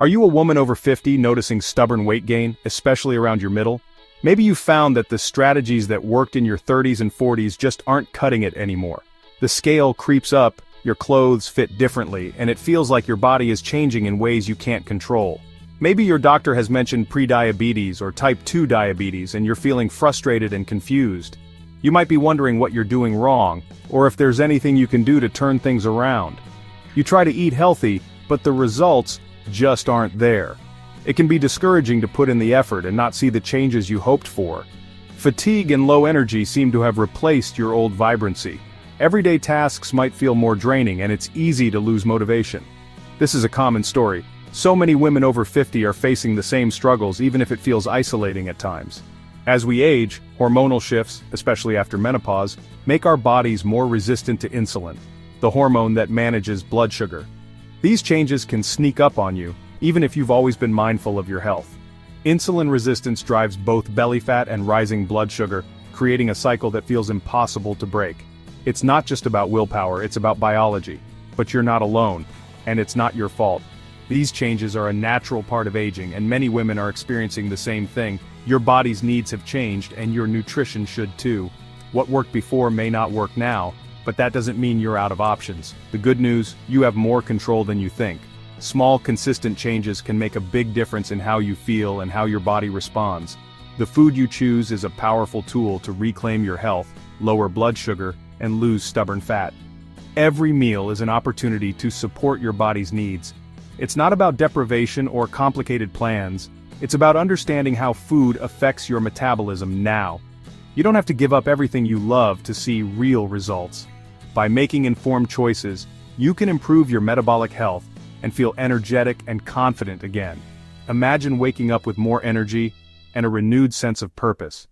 Are you a woman over 50 noticing stubborn weight gain, especially around your middle? Maybe you found that the strategies that worked in your 30s and 40s just aren't cutting it anymore. The scale creeps up, your clothes fit differently, and it feels like your body is changing in ways you can't control. Maybe your doctor has mentioned prediabetes or type 2 diabetes and you're feeling frustrated and confused. You might be wondering what you're doing wrong, or if there's anything you can do to turn things around. You try to eat healthy, but the results just aren't there. It can be discouraging to put in the effort and not see the changes you hoped for. Fatigue and low energy seem to have replaced your old vibrancy. Everyday tasks might feel more draining and it's easy to lose motivation. This is a common story. So many women over 50 are facing the same struggles even if it feels isolating at times. As we age, hormonal shifts, especially after menopause, make our bodies more resistant to insulin, the hormone that manages blood sugar. These changes can sneak up on you, even if you've always been mindful of your health. Insulin resistance drives both belly fat and rising blood sugar, creating a cycle that feels impossible to break. It's not just about willpower, it's about biology. But you're not alone, and it's not your fault. These changes are a natural part of aging, and many women are experiencing the same thing. Your body's needs have changed, and your nutrition should too. What worked before may not work now, but that doesn't mean you're out of options. The good news, you have more control than you think. Small, consistent changes can make a big difference in how you feel and how your body responds. The food you choose is a powerful tool to reclaim your health, lower blood sugar, and lose stubborn fat. Every meal is an opportunity to support your body's needs. It's not about deprivation or complicated plans. It's about understanding how food affects your metabolism now. You don't have to give up everything you love to see real results. By making informed choices, you can improve your metabolic health and feel energetic and confident again. Imagine waking up with more energy and a renewed sense of purpose.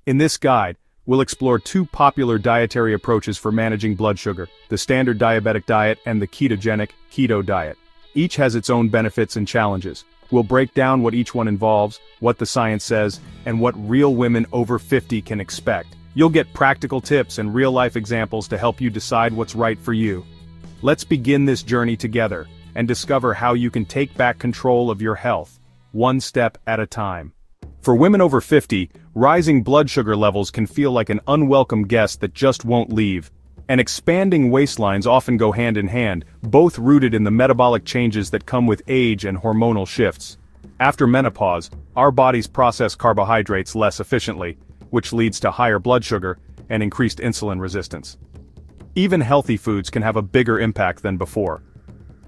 In this guide, we'll explore two popular dietary approaches for managing blood sugar, the standard diabetic diet and the ketogenic keto diet. Each has its own benefits and challenges. We'll break down what each one involves, what the science says, and what real women over 50 can expect. You'll get practical tips and real-life examples to help you decide what's right for you. Let's begin this journey together and discover how you can take back control of your health, one step at a time. For women over 50, rising blood sugar levels can feel like an unwelcome guest that just won't leave. And expanding waistlines often go hand in hand, both rooted in the metabolic changes that come with age and hormonal shifts. After menopause, our bodies process carbohydrates less efficiently, which leads to higher blood sugar and increased insulin resistance. Even healthy foods can have a bigger impact than before.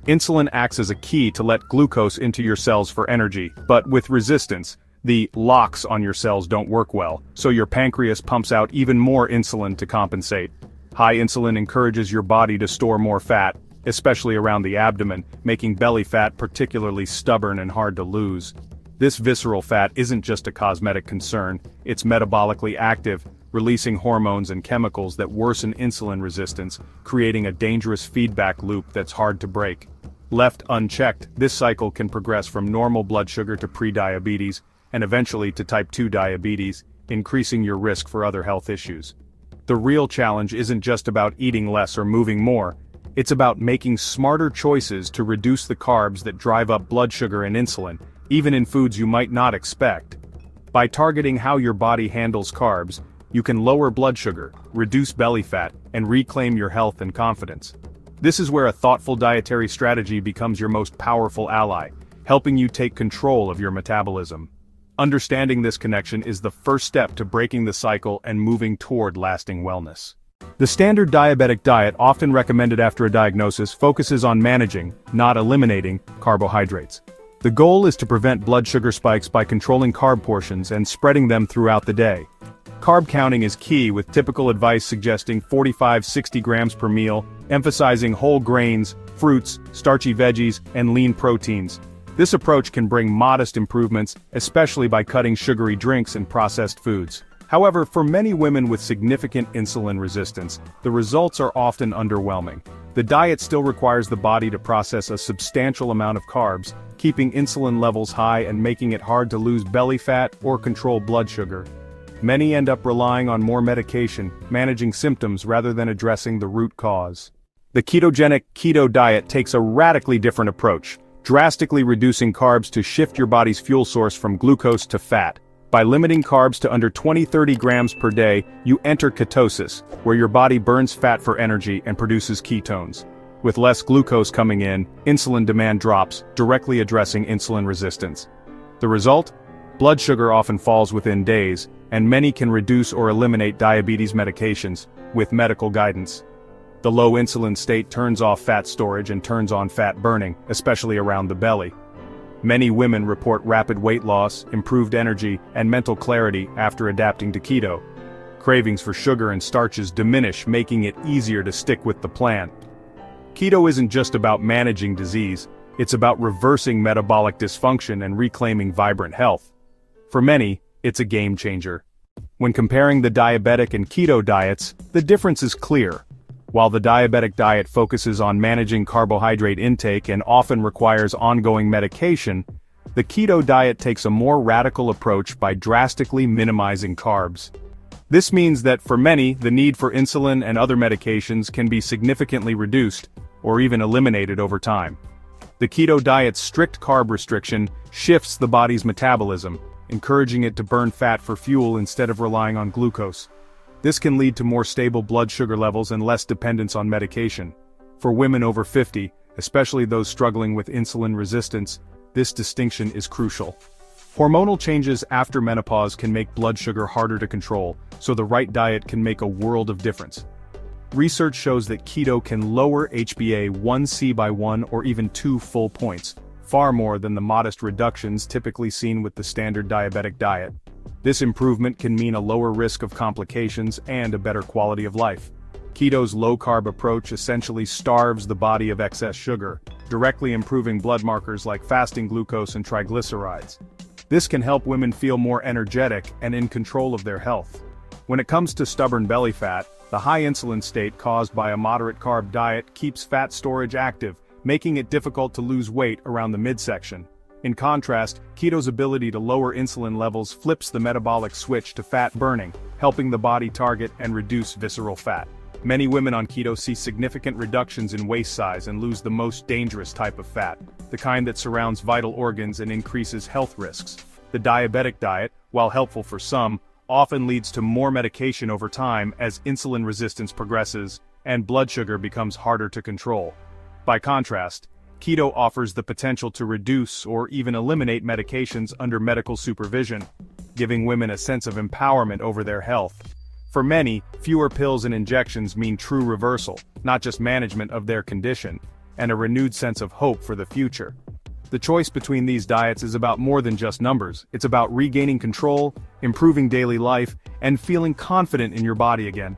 Insulin acts as a key to let glucose into your cells for energy, but with resistance, the locks on your cells don't work well, so your pancreas pumps out even more insulin to compensate. High insulin encourages your body to store more fat, especially around the abdomen, making belly fat particularly stubborn and hard to lose. This visceral fat isn't just a cosmetic concern, it's metabolically active, releasing hormones and chemicals that worsen insulin resistance, creating a dangerous feedback loop that's hard to break. Left unchecked, this cycle can progress from normal blood sugar to prediabetes, and eventually to type 2 diabetes, increasing your risk for other health issues. The real challenge isn't just about eating less or moving more, it's about making smarter choices to reduce the carbs that drive up blood sugar and insulin, even in foods you might not expect. By targeting how your body handles carbs, you can lower blood sugar, reduce belly fat, and reclaim your health and confidence. This is where a thoughtful dietary strategy becomes your most powerful ally, helping you take control of your metabolism. Understanding this connection is the first step to breaking the cycle and moving toward lasting wellness. The standard diabetic diet, often recommended after a diagnosis, focuses on managing, not eliminating, carbohydrates. The goal is to prevent blood sugar spikes by controlling carb portions and spreading them throughout the day. Carb counting is key, with typical advice suggesting 45-60 grams per meal, emphasizing whole grains, fruits, starchy veggies, and lean proteins. This approach can bring modest improvements, especially by cutting sugary drinks and processed foods. However, for many women with significant insulin resistance, the results are often underwhelming. The diet still requires the body to process a substantial amount of carbs, keeping insulin levels high and making it hard to lose belly fat or control blood sugar. Many end up relying on more medication, managing symptoms rather than addressing the root cause. The ketogenic keto diet takes a radically different approach, drastically reducing carbs to shift your body's fuel source from glucose to fat. By limiting carbs to under 20-30 grams per day, you enter ketosis, where your body burns fat for energy and produces ketones. With less glucose coming in, insulin demand drops, directly addressing insulin resistance. The result? Blood sugar often falls within days, and many can reduce or eliminate diabetes medications, with medical guidance. The low insulin state turns off fat storage and turns on fat burning, especially around the belly. Many women report rapid weight loss, improved energy, and mental clarity after adapting to keto. Cravings for sugar and starches diminish, making it easier to stick with the plan. Keto isn't just about managing disease, it's about reversing metabolic dysfunction and reclaiming vibrant health. For many, it's a game changer. When comparing the diabetic and keto diets, the difference is clear. While the diabetic diet focuses on managing carbohydrate intake and often requires ongoing medication, the keto diet takes a more radical approach by drastically minimizing carbs. This means that for many, the need for insulin and other medications can be significantly reduced, or even eliminated over time. The keto diet's strict carb restriction shifts the body's metabolism, encouraging it to burn fat for fuel instead of relying on glucose. This can lead to more stable blood sugar levels and less dependence on medication. For women over 50, especially those struggling with insulin resistance, this distinction is crucial. Hormonal changes after menopause can make blood sugar harder to control, so the right diet can make a world of difference. Research shows that keto can lower HbA1c by 1 or even 2 full points, far more than the modest reductions typically seen with the standard diabetic diet. This improvement can mean a lower risk of complications and a better quality of life. Keto's low-carb approach essentially starves the body of excess sugar, directly improving blood markers like fasting glucose and triglycerides. This can help women feel more energetic and in control of their health. When it comes to stubborn belly fat, the high insulin state caused by a moderate carb diet keeps fat storage active, making it difficult to lose weight around the midsection. In contrast, keto's ability to lower insulin levels flips the metabolic switch to fat burning, helping the body target and reduce visceral fat. Many women on keto see significant reductions in waist size and lose the most dangerous type of fat, the kind that surrounds vital organs and increases health risks. The diabetic diet, while helpful for some, often leads to more medication over time as insulin resistance progresses and blood sugar becomes harder to control. By contrast, keto offers the potential to reduce or even eliminate medications under medical supervision, giving women a sense of empowerment over their health. For many, fewer pills and injections mean true reversal, not just management of their condition, and a renewed sense of hope for the future. The choice between these diets is about more than just numbers. It's about regaining control, improving daily life, and feeling confident in your body again.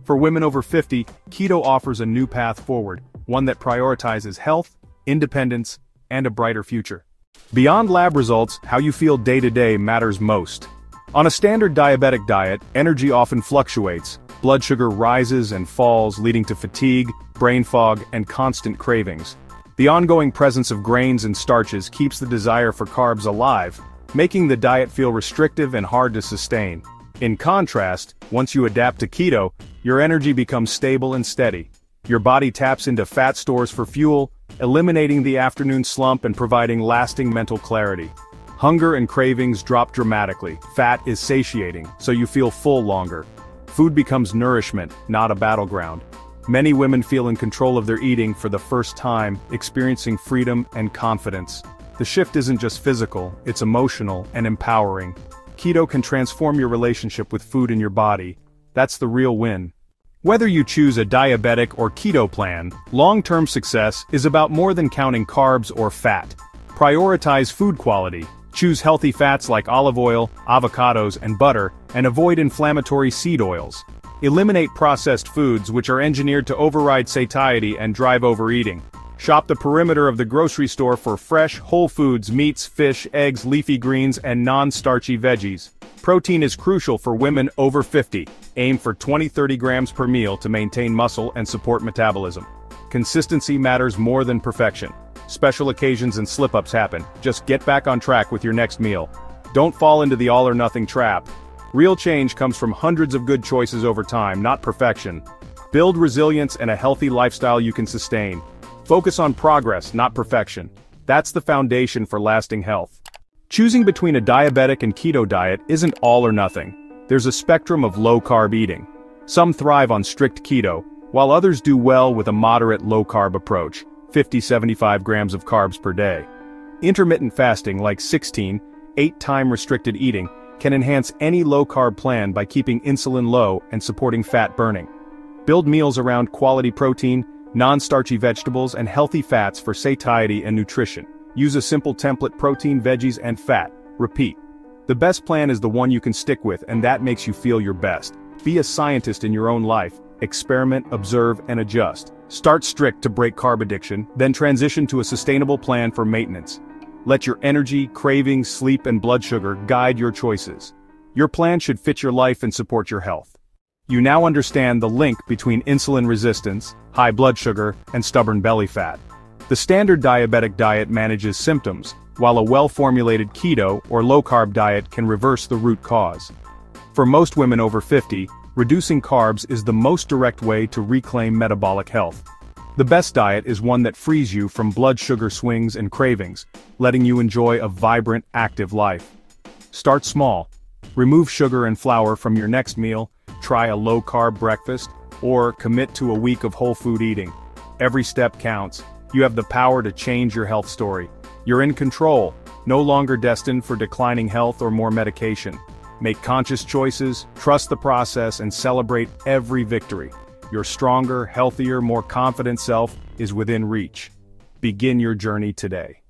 For women over 50, keto offers a new path forward, one that prioritizes health, independence, and a brighter future. Beyond lab results, how you feel day to day matters most. On a standard diabetic diet, energy often fluctuates. Blood sugar rises and falls, leading to fatigue, brain fog, and constant cravings. The ongoing presence of grains and starches keeps the desire for carbs alive, making the diet feel restrictive and hard to sustain. In contrast, once you adapt to keto, your energy becomes stable and steady. Your body taps into fat stores for fuel, eliminating the afternoon slump and providing lasting mental clarity. Hunger and cravings drop dramatically. Fat is satiating, so you feel full longer. Food becomes nourishment, not a battleground. Many women feel in control of their eating for the first time, experiencing freedom and confidence. The shift isn't just physical, it's emotional and empowering. Keto can transform your relationship with food in your body. That's the real win. Whether you choose a diabetic or keto plan, long-term success is about more than counting carbs or fat. Prioritize food quality. Choose healthy fats like olive oil, avocados, and butter, and avoid inflammatory seed oils. Eliminate processed foods which are engineered to override satiety and drive overeating. Shop the perimeter of the grocery store for fresh, whole foods, meats, fish, eggs, leafy greens, and non-starchy veggies. Protein is crucial for women over 50. Aim for 20-30 grams per meal to maintain muscle and support metabolism. Consistency matters more than perfection. Special occasions and slip-ups happen. Just get back on track with your next meal. Don't fall into the all-or-nothing trap. Real change comes from hundreds of good choices over time, not perfection. Build resilience and a healthy lifestyle you can sustain. Focus on progress, not perfection. That's the foundation for lasting health. Choosing between a diabetic and keto diet isn't all or nothing. There's a spectrum of low-carb eating. Some thrive on strict keto, while others do well with a moderate low-carb approach, 50-75 grams of carbs per day. Intermittent fasting like 8-time restricted eating can enhance any low-carb plan by keeping insulin low and supporting fat burning. Build meals around quality protein, non-starchy vegetables, and healthy fats for satiety and nutrition. Use a simple template: protein, veggies, and fat. Repeat. The best plan is the one you can stick with, and that makes you feel your best. Be a scientist in your own life. Experiment, observe, and adjust. Start strict to break carb addiction, then transition to a sustainable plan for maintenance. Let your energy, cravings, sleep, and blood sugar guide your choices. Your plan should fit your life and support your health. You now understand the link between insulin resistance, high blood sugar, and stubborn belly fat. The standard diabetic diet manages symptoms, while a well-formulated keto or low-carb diet can reverse the root cause. For most women over 50, reducing carbs is the most direct way to reclaim metabolic health. The best diet is one that frees you from blood sugar swings and cravings, letting you enjoy a vibrant, active life. Start small. Remove sugar and flour from your next meal, try a low-carb breakfast, or commit to a week of whole food eating. Every step counts. You have the power to change your health story. You're in control, no longer destined for declining health or more medication. Make conscious choices, trust the process, and celebrate every victory. Your stronger, healthier, more confident self is within reach. Begin your journey today.